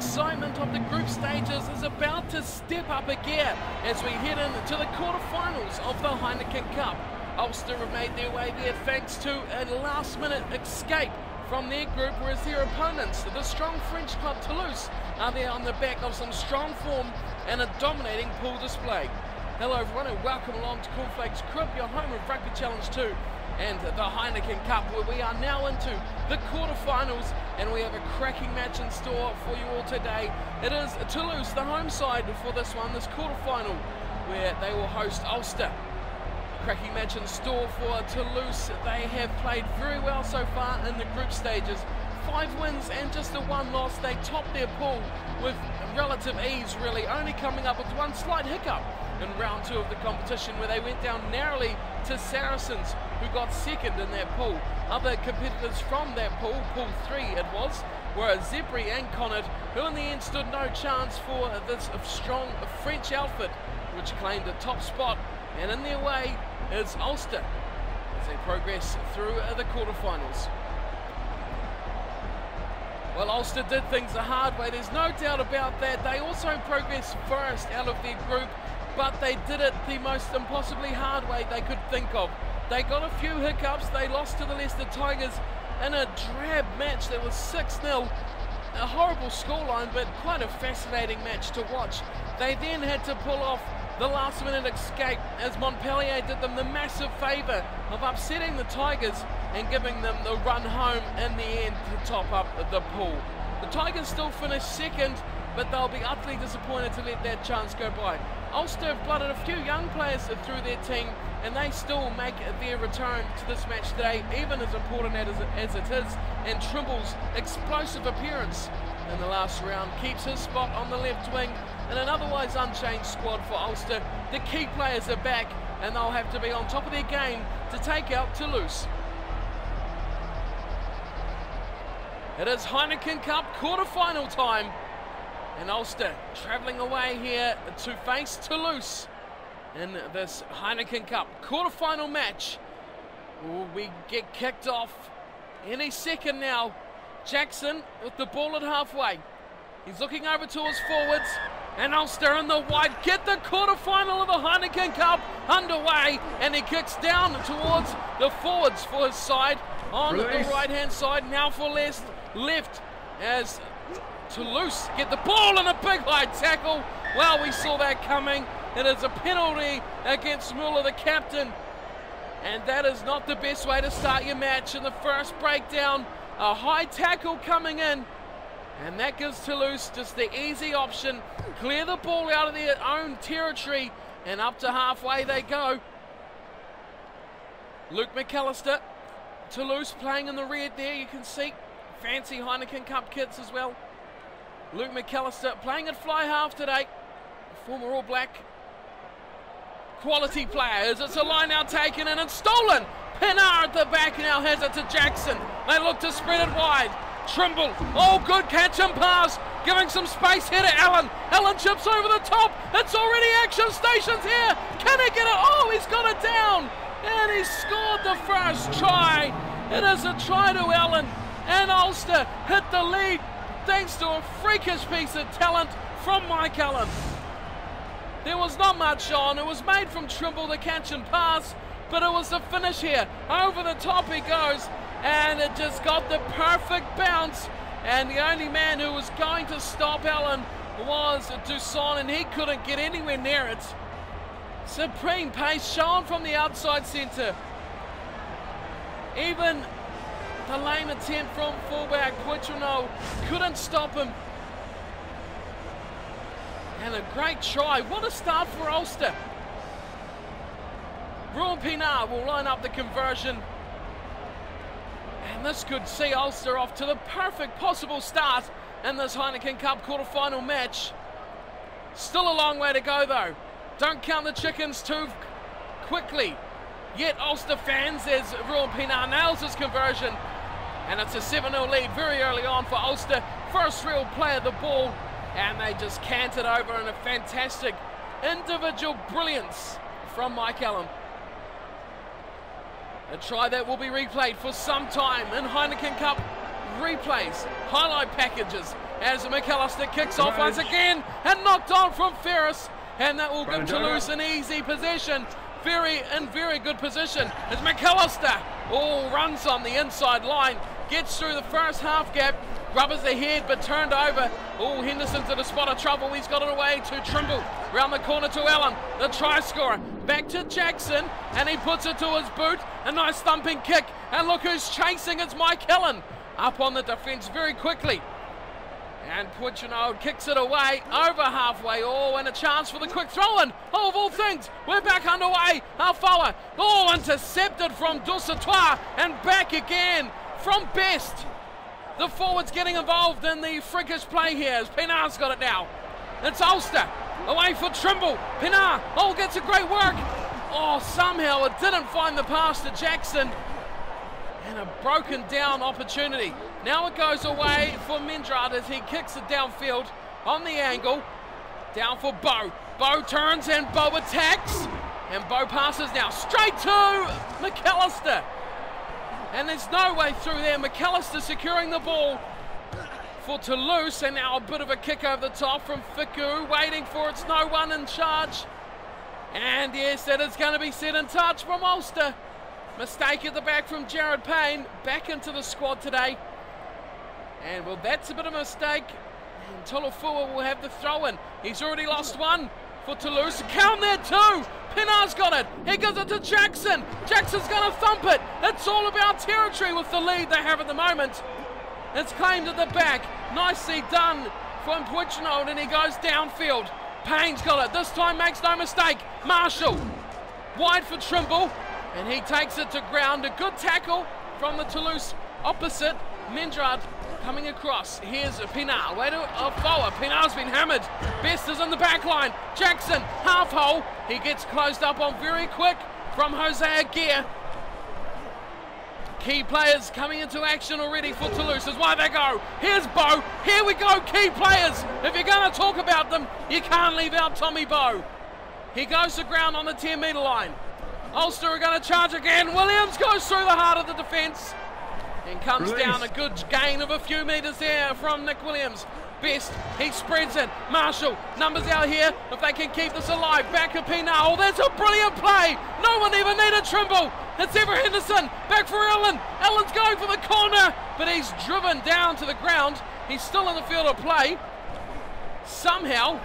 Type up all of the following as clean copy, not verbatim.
excitement of the group stages is about to step up a gear as we head into the quarterfinals of the Heineken Cup. Ulster have made their way there thanks to a last-minute escape from their group, whereas their opponents, the strong French club Toulouse, are there on the back of some strong form and a dominating pool display. Hello everyone and welcome along to Cornflakes Crib, your home of Rugby Challenge 2 and the Heineken Cup, where we are now into the quarterfinals and we have a cracking match in store for you all today. It is Toulouse, the home side for this one, this quarterfinal, where they will host Ulster. Cracking match in store for Toulouse. They have played very well so far in the group stages. 5 wins and just a 1 loss. They topped their pool with relative ease, really, only coming up with one slight hiccup in round 2 of the competition, where they went down narrowly to Saracens, who got second in that pool. Other competitors from that pool, pool 3 it was, were Zebri and Connacht, who in the end stood no chance for this strong French outfit, which claimed a top spot. And in their way is Ulster as they progress through the quarterfinals. Well, Ulster did things the hard way, there's no doubt about that. They also progressed first out of their group, but they did it the most impossibly hard way they could think of. They got a few hiccups. They lost to the Leicester Tigers in a drab match that was 6-0. A horrible scoreline, but quite a fascinating match to watch. They then had to pull off the last-minute escape as Montpellier did them the massive favour of upsetting the Tigers and giving them the run home in the end to top up the pool. The Tigers still finished second, but they'll be utterly disappointed to let that chance go by. Ulster have blooded a few young players through their team, and they still make their return to this match today, even as important as it is. And Trimble's explosive appearance in the last round keeps his spot on the left wing in an otherwise unchanged squad for Ulster. The key players are back, and they'll have to be on top of their game to take out Toulouse. It is Heineken Cup quarter-final time, and Ulster travelling away here to face Toulouse in this Heineken Cup quarter-final match. We get kicked off any second now. Jackson with the ball at halfway. He's looking over to his forwards, and Ulster in the wide get the quarter-final of the Heineken Cup underway, and he kicks down towards the forwards for his side on the right-hand side. Now for left as Toulouse get the ball and a big high tackle. Well, we saw that coming. It is a penalty against Muller, the captain, and that is not the best way to start your match. In the first breakdown, a high tackle coming in, and that gives Toulouse just the easy option. Clear the ball out of their own territory, and up to halfway they go. Luke McAllister, Toulouse playing in the red there, you can see fancy Heineken Cup kits as well. Luke McAllister playing at fly half today, former All Black. Quality players. It's a line now taken in and stolen. Pinar at the back now has it to Jackson. They look to spread it wide. Trimble, oh good catch and pass, giving some space here to Allen. Allen chips over the top. It's already action stations here. Can he get it? Oh, he's got it down, and he scored the first try. It is a try to Allen, and Ulster hit the lead thanks to a freakish piece of talent from Mike Allen. There was not much on. It was made from Trimble, the catch and pass, but it was the finish here. Over the top he goes, and it just got the perfect bounce, and the only man who was going to stop Allen was Duson, and he couldn't get anywhere near it. Supreme pace shown from the outside centre. Even the lame attempt from fullback Poitrenaud couldn't stop him. And a great try. What a start for Ulster. Ruan Pinar will line up the conversion, and this could see Ulster off to the perfect possible start in this Heineken Cup quarter-final match. Still a long way to go though. Don't count the chickens too quickly. Yet Ulster fans, as Ruan Pinar nails his conversion, and it's a 7-0 lead very early on for Ulster. First real play of the ball, and they just canted over in a fantastic individual brilliance from Mike Allen. A try that will be replayed for some time in Heineken Cup replays, highlight packages, as McAllister kicks off once again and knocked on from Ferris, and that will give Toulouse an easy possession. Very good position as McAllister runs on the inside line, gets through the first half gap, rubbers the head but turned over. Henderson's in a spot of trouble. He's got it away to Trimble, round the corner to Allen, the try scorer, back to Jackson, and he puts it to his boot. A nice thumping kick, and look who's chasing. It's Mike Hillen up on the defence very quickly, and Puigdemont kicks it away over halfway. And a chance for the quick throw-in. Of all things, we're back underway. Alfawa, intercepted from Dusatois, and back again from Best. The forwards getting involved in the freakish play here as Pinard's got it now. It's Ulster, away for Trimble. Pinard, gets a great work. Somehow it didn't find the pass to Jackson, and a broken down opportunity. Now it goes away for Mendrad as he kicks it downfield on the angle. Down for Bow. Bow turns and Bow attacks. And Bow passes now straight to McAllister. And there's no way through there. McAllister securing the ball for Toulouse. And now a bit of a kick over the top from Fiku. Waiting for it's no one in charge. And yes, that is going to be set in touch from Ulster. Mistake at the back from Jared Payne. Back into the squad today. And well, that's a bit of a mistake. And Tolofua will have the throw in. He's already lost one for Toulouse. Count there too. Pinard's got it. He gives it to Jackson. Jackson's going to thump it. It's all about territory with the lead they have at the moment. It's claimed at the back. Nicely done from Puigdemont, and he goes downfield. Payne's got it. This time makes no mistake. Marshall wide for Trimble, and he takes it to ground. A good tackle from the Toulouse opposite. Mendrad coming across. Here's Pinard. Way to Alfawa. Pinard's been hammered. Best is in the back line. Jackson, half hole. He gets closed up on very quick from Hosea Gear. Key players coming into action already for Toulouse is why they go. Here's Bow. Here we go, key players. If you're going to talk about them, you can't leave out Tommy Bow. He goes to ground on the 10-metre line. Ulster are going to charge again. Williams goes through the heart of the defence and comes down. A good gain of a few metres there from Nick Williams. Best, he spreads it. Marshall, numbers out here. If they can keep this alive, back at Pinard. That's a brilliant play. No one even needed Trimble. It's Ever Henderson, back for Allen. Allen's going for the corner, but he's driven down to the ground. He's still in the field of play. Somehow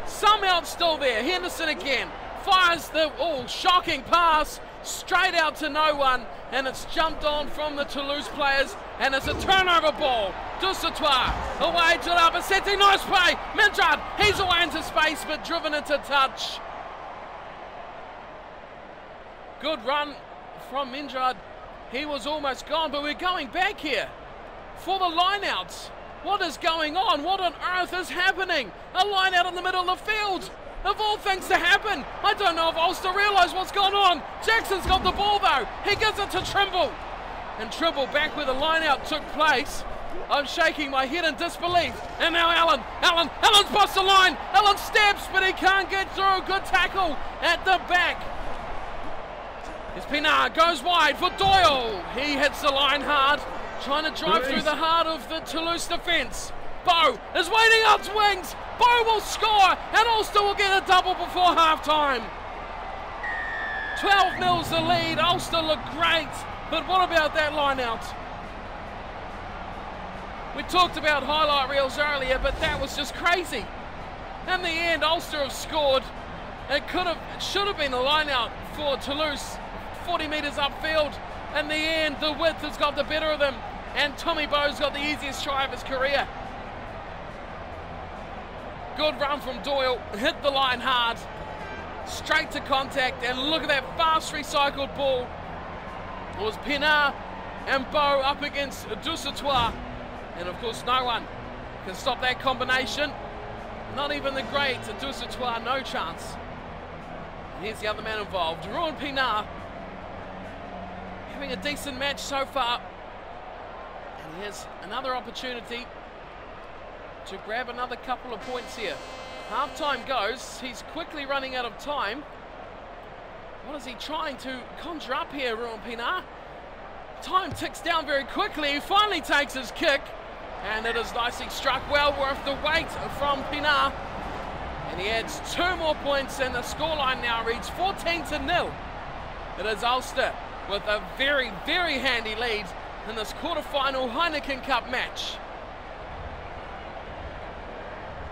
it's still there. Henderson again fires the shocking pass straight out to no one, and it's jumped on from the Toulouse players, and it's a turnover ball. Dusatois away to Albacete. Nice play. Mendrad, he's away into space but driven into touch. Good run from Mendrad. He was almost gone, but we're going back here for the lineouts. What is going on? What on earth is happening? A line out in the middle of the field. Of all things to happen. I don't know if Ulster realise what's gone on. Jackson's got the ball though. He gives it to Trimble. And Trimble back where the line out took place. I'm shaking my head in disbelief. And now Allen's past the line. Allen steps, but he can't get through. Good tackle at the back. As Pinard goes wide for Doyle. He hits the line hard, trying to drive through the heart of the Toulouse defence. Bow is waiting on its wings. Bow will score, and Ulster will get a double before half-time. 12-0's the lead. Ulster look great, but what about that line-out? We talked about highlight reels earlier, but that was just crazy. In the end, Ulster have scored. It should have been a line-out for Toulouse, 40 metres upfield. In the end, the width has got the better of them, and Tommy Bow's got the easiest try of his career. Good run from Doyle, hit the line hard, straight to contact, and look at that fast recycled ball. It was Pinard and Bow up against Dusatois, and of course no one can stop that combination. Not even the great Dusatois, no chance. And here's the other man involved, Ruan Pinard, having a decent match so far. And here's another opportunity to grab another couple of points here. Half-time goes. He's quickly running out of time. What is he trying to conjure up here, Ruan Pinard? Time ticks down very quickly. He finally takes his kick. And it is nicely struck, well worth the wait from Pinar. And he adds 2 more points, and the scoreline now reads 14-0. It is Ulster with a very, very handy lead in this quarter-final Heineken Cup match.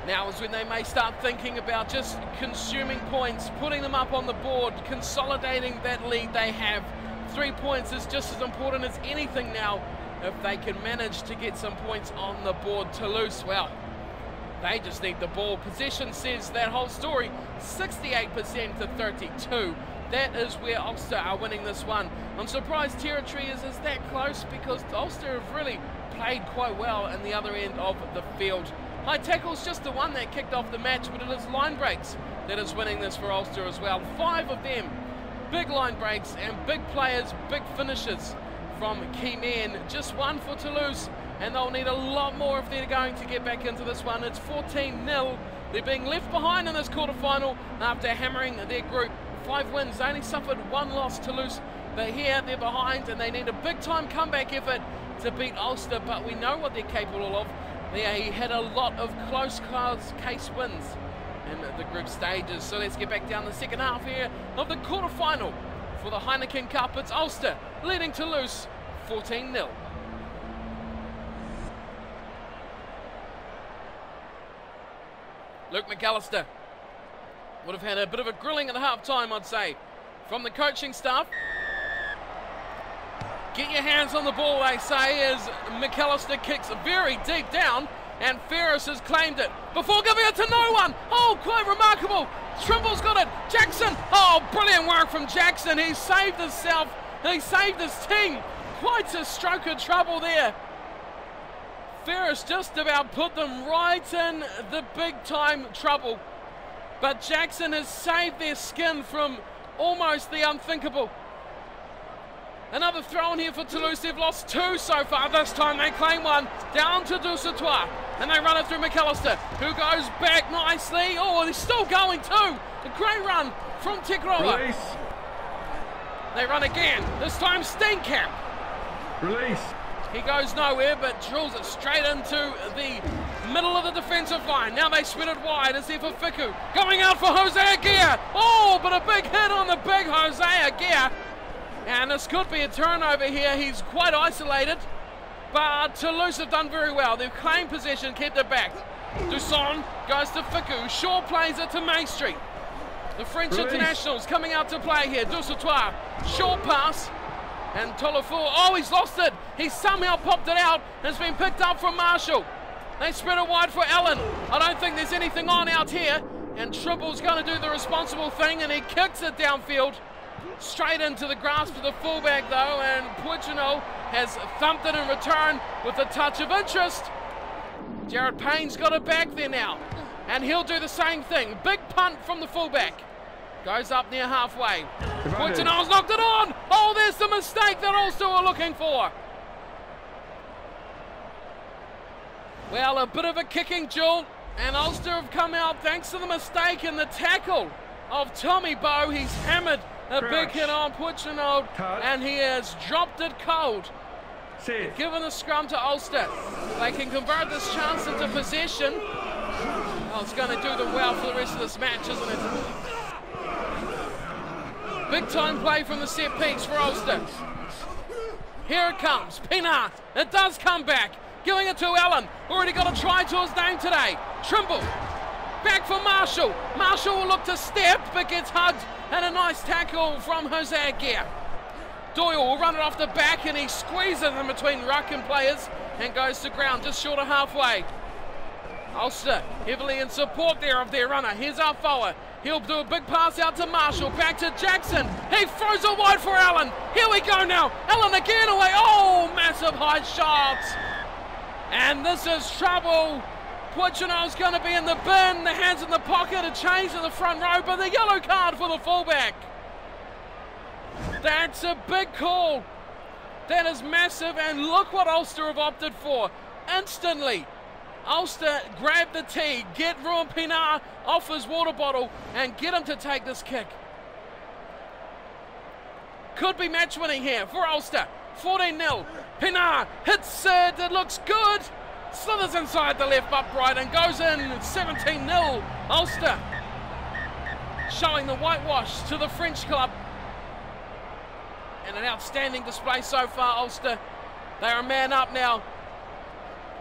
Now is when they may start thinking about just consuming points, putting them up on the board, consolidating that lead they have. 3 points is just as important as anything now if they can manage to get some points on the board. Toulouse, well, they just need the ball. Possession says that whole story, 68% to 32. That is where Ulster are winning this one. I'm surprised territory is that close because Ulster have really played quite well in the other end of the field. High tackle's just the one that kicked off the match, but it is line breaks that is winning this for Ulster as well. 5 of them, big line breaks and big players, big finishes from key men. Just 1 for Toulouse, and they'll need a lot more if they're going to get back into this one. It's 14-0. They're being left behind in this quarterfinal after hammering their group. 5 wins, they only suffered 1 loss, Toulouse, but here they're behind and they need a big time comeback effort to beat Ulster, but we know what they're capable of. They had a lot of close case wins in the group stages. So let's get back down the second half here of the quarterfinal for the Heineken Cup. It's Ulster leading Toulouse 14-0. Luke McAllister would have had a bit of a grilling at half-time, I'd say, from the coaching staff. Get your hands on the ball, they say, as McAllister kicks very deep down, and Ferris has claimed it before giving it to no one. Oh, quite remarkable. Trimble's got it. Jackson. Oh, brilliant work from Jackson. He saved himself. He saved his team. Quite a stroke of trouble there. Ferris just about put them right in the big-time trouble. But Jackson has saved their skin from almost the unthinkable. Another throw in here for Toulouse. They've lost 2 so far. This time they claim 1. Down to Dusatois. And they run it through McAllister, who goes back nicely. Oh, they're still going too. A great run from Tekroa. Release. They run again. This time Steenkamp. Release. He goes nowhere, but drills it straight into the middle of the defensive line. Now they spin it wide. It's there for Fiku. Going out for Jose Aguirre. Oh, but a big hit on the big Jose Aguirre. And this could be a turnover here. He's quite isolated. But Toulouse have done very well. They've claimed possession, kept it back. Dusson goes to Fiku. Shaw plays it to Main Street. The French internationals coming out to play here. Dusatois. Short pass. And Tolofu. Oh, he's lost it. He somehow popped it out. And it's been picked up from Marshall. They spread it wide for Allen. I don't think there's anything on out here. And Trimble's going to do the responsible thing. And he kicks it downfield. Straight into the grasp of the fullback though, and Puigdemont has thumped it in return with a touch of interest. Jared Payne's got it back there now, and he'll do the same thing. Big punt from the fullback. Goes up near halfway. Puigdemont's knocked it on. Oh, there's the mistake that Ulster were looking for. Well, a bit of a kicking duel, and Ulster have come out thanks to the mistake in the tackle of Tommy Bowe. He's hammered a big hit on Puigdemont, and he has dropped it cold. Given the scrum to Ulster, they can convert this chance into possession. Oh, it's going to do them well for the rest of this match, isn't it? Big time play from the set piece for Ulster. Here it comes, Pinar. It does come back, giving it to Allen. Already got a try to his name today. Trimble. Back for Marshall. Marshall will look to step, but gets hugged. And a nice tackle from Jose Aguirre. Doyle will run it off the back, and he squeezes in between ruck and players and goes to ground just short of halfway. Ulster heavily in support there of their runner. Here's our forward. He'll do a big pass out to Marshall. Back to Jackson. He throws it wide for Allen. Here we go now. Allen again away. Oh, massive high shots. And this is trouble. Puigdemont's going to be in the bin, the hands in the pocket, a change in the front row, but the yellow card for the fullback. That's a big call. That is massive, and look what Ulster have opted for. Instantly, Ulster grab the tee, get Ruan Pinar off his water bottle, and get him to take this kick. Could be match winning here for Ulster. 14-0. Pinar hits it, it looks good. slithers inside the left upright and goes in. 17-0 Ulster, showing the whitewash to the French club. And an outstanding display so far, Ulster. They are a man up now,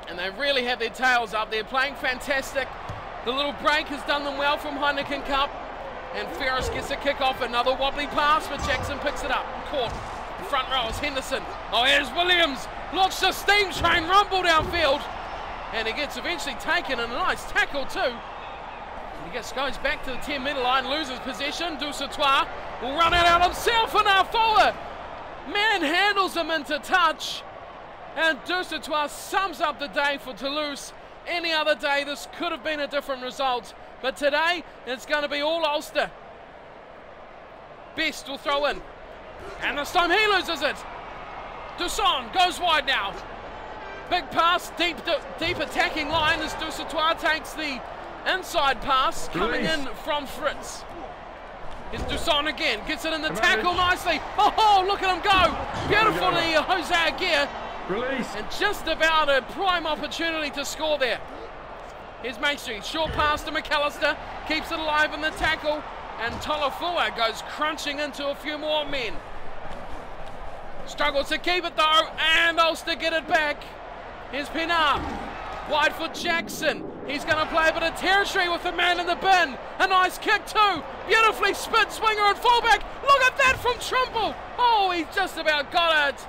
and they really have their tails up. They're playing fantastic. The little break has done them well from Heineken Cup, and Ferris gets a kick off. Another wobbly pass, but Jackson picks it up. Caught. The front row is Henderson. Oh, here's Williams. Looks the steam train rumble downfield, and he gets eventually taken, and a nice tackle too. He goes back to the 10-metre line, loses possession. Dusatois will run it out himself, and Afoa manhandles him into touch. And Dusatois sums up the day for Toulouse. Any other day, this could have been a different result. But today, it's going to be all Ulster. Best will throw in. And this time he loses it. Dusson goes wide now. Big pass, deep attacking line as Dusatois takes the inside pass coming in from Fritz. Here's Dusson again, gets it in the tackle nicely. Oh, look at him go. Beautifully, Jose Aguirre. And just about a prime opportunity to score there. Here's Maestri, short pass to McAllister, keeps it alive in the tackle, and Tolofua goes crunching into a few more men. Struggles to keep it though, and Ulster get it back. Here's Pinar, wide for Jackson. He's going to play a bit of territory with the man in the bin. A nice kick too, beautifully spit swinger and fullback. Look at that from Trimble. Oh, he's just about got it.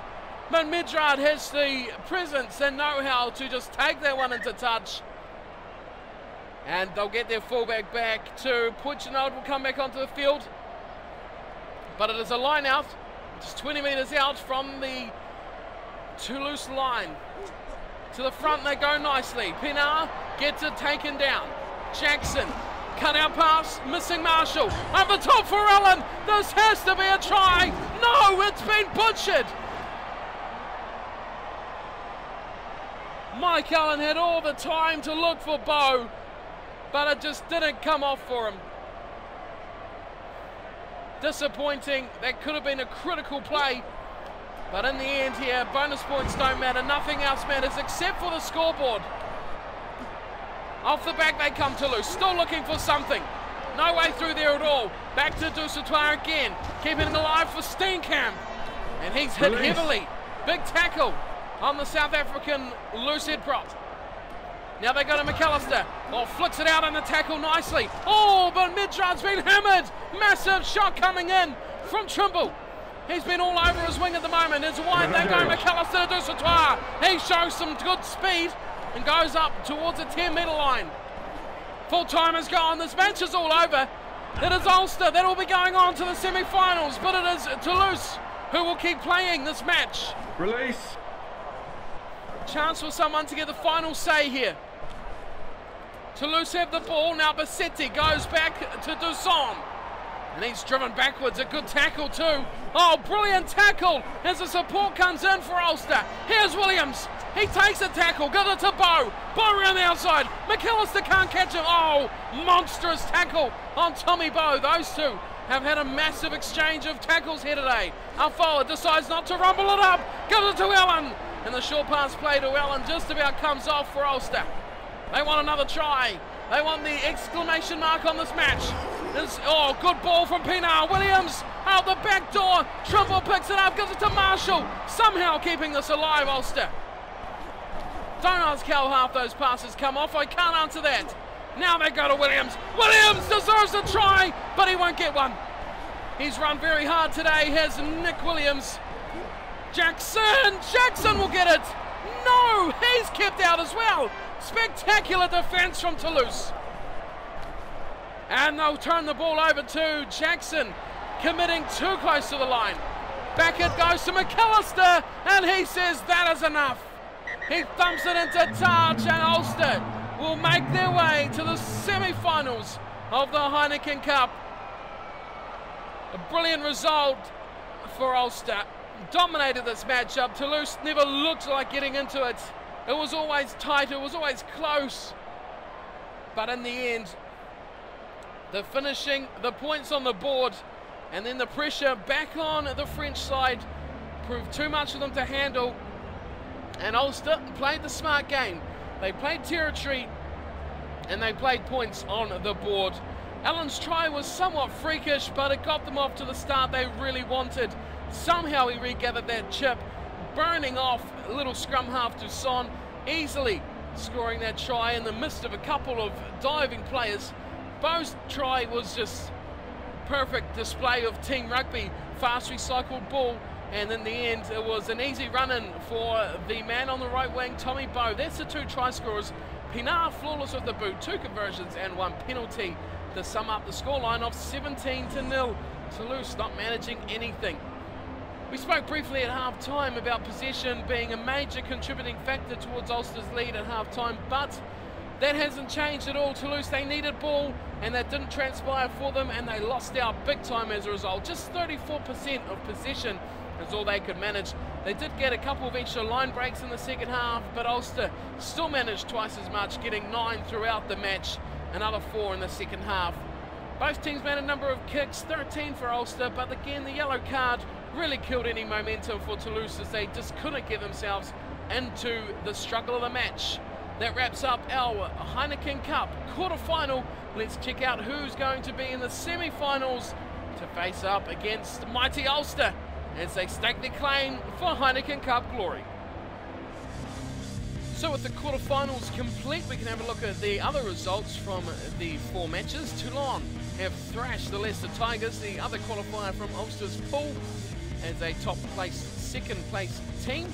But Midrad has the presence and know-how to just take that one into touch. And they'll get their fullback back to Puccinod will come back onto the field. But it is a line out, just 20 metres out from the Toulouse line. To the front they go nicely. Pinar gets it taken down. Jackson, cut out pass, missing Marshall. Up the top for Allen. This has to be a try. No, it's been butchered. Mike Allen had all the time to look for Bow, but it just didn't come off for him. Disappointing. That could have been a critical play, but in the end here, bonus points don't matter. Nothing else matters except for the scoreboard. Off the back they come, Toulouse, still looking for something. No way through there at all. Back to Dusatois again, keeping it alive for Steenkamp, and he's hit heavily. Big tackle on the South African loose head prop. Now they go to McAllister. Oh, flicks it out on the tackle nicely. Oh, but Midrad's been hammered. Massive shot coming in from Trimble. He's been all over his wing at the moment. It's wide they go. McAllister to Dusatois. He shows some good speed and goes up towards the 10-metre line. Full time is gone. This match is all over. It is Ulster that will be going on to the semi-finals, but it is Toulouse who will keep playing this match. Release. Chance for someone to get the final say here. Toulouse have the ball. Now Bassetti goes back to Dusson. And he's driven backwards. A good tackle too. Oh, brilliant tackle as the support comes in for Ulster. Here's Williams. He takes a tackle. Gives it to Bow. Bow around the outside. McAllister can't catch him. Oh, monstrous tackle on Tommy Bow. Those two have had a massive exchange of tackles here today. Alfoa decides not to rumble it up. Gives it to Allen. And the short pass play to Allen just about comes off for Ulster. They want another try. They want the exclamation mark on this match. Oh, good ball from Pinar. Williams out the back door. Trimble picks it up, gives it to Marshall. Somehow keeping this alive, Ulster. Don't ask how half those passes come off. I can't answer that. Now they go to Williams. Williams deserves a try, but he won't get one. He's run very hard today, has Nick Williams. Jackson will get it. No, he's kept out as well. Spectacular defense from Toulouse. And they'll turn the ball over to Jackson, committing too close to the line. Back it goes to McAllister, and he says that is enough. He thumps it into touch, and Ulster will make their way to the semi-finals of the Heineken Cup. A brilliant result for Ulster. Dominated this matchup. Toulouse never looked like getting into it. It was always tight, it was always close. But in the end, the finishing, the points on the board, and then the pressure back on the French side proved too much for them to handle. And Ulster played the smart game. They played territory and they played points on the board. Allen's try was somewhat freakish, but it got them off to the start they really wanted. Somehow he regathered that chip, burning off little scrum half Toussaint, easily scoring that try in the midst of a couple of diving players. Beau's try was just perfect display of team rugby, fast recycled ball, and in the end it was an easy run-in for the man on the right wing, Tommy Beau. That's the two try scorers. Pinar flawless with the boot, 2 conversions and 1 penalty to sum up the scoreline of 17-0. Toulouse not managing anything. We spoke briefly at half-time about possession being a major contributing factor towards Ulster's lead at half-time, but that hasn't changed at all. Toulouse, they needed ball, and that didn't transpire for them, and they lost out big time as a result. Just 34% of possession is all they could manage. They did get a couple of extra line breaks in the second half, but Ulster still managed twice as much, getting 9 throughout the match, another 4 in the second half. Both teams made a number of kicks, 13 for Ulster, but again the yellow card really killed any momentum for Toulouse as they just couldn't get themselves into the struggle of the match. That wraps up our Heineken Cup quarter-final. Let's check out who's going to be in the semi-finals to face up against mighty Ulster as they stake their claim for Heineken Cup glory. So with the quarter-finals complete, we can have a look at the other results from the 4 matches. Toulon have thrashed the Leicester Tigers, the other qualifier from Ulster's pool, as a second place team.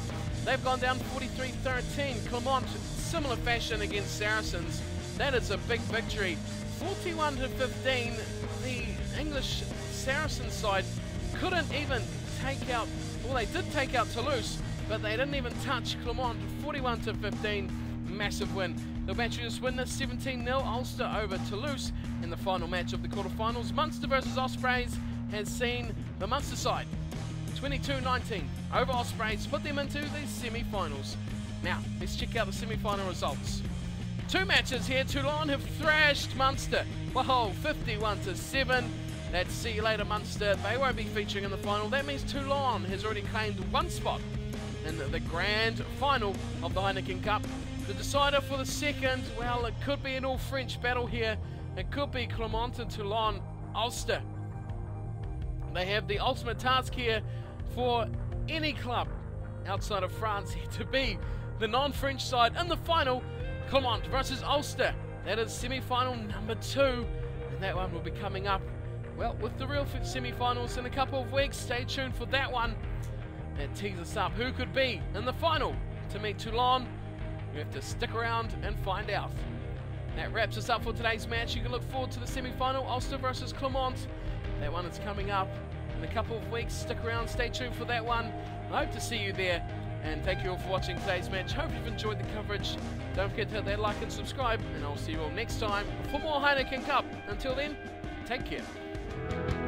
They've gone down 43-13. Clermont, similar fashion against Saracens. That is a big victory. 41-15. The English Saracens side couldn't even take out, well, they did take out Toulouse, but they didn't even touch Clermont. 41-15, massive win. The Batteries win this 17-0, Ulster over Toulouse in the final match of the quarterfinals. Munster versus Ospreys has seen the Munster side 22-19 over Ospreys, put them into the semi-finals. Now, let's check out the semi-final results. 2 matches here. Toulon have thrashed Munster. Whoa, 51-7. That's see you later, Munster. They won't be featuring in the final. That means Toulon has already claimed 1 spot in the grand final of the Heineken Cup. The decider for the second, well, it could be an all-French battle here. It could be Clermont and Toulon. Ulster, they have the ultimate task here for any club outside of France to be the non-French side in the final. Clermont versus Ulster. That is semi-final number 2, and that one will be coming up, well, with the real semi-finals in a couple of weeks. Stay tuned for that one. That tees us up who could be in the final to meet Toulon. You have to stick around and find out. That wraps us up for today's match. You can look forward to the semi-final, Ulster versus Clermont. That one is coming up in a couple of weeks. Stick around, stay tuned for that one. I hope to see you there, and thank you all for watching today's match. Hope you've enjoyed the coverage. Don't forget to hit that like and subscribe, and I'll see you all next time for more Heineken Cup. Until then, take care.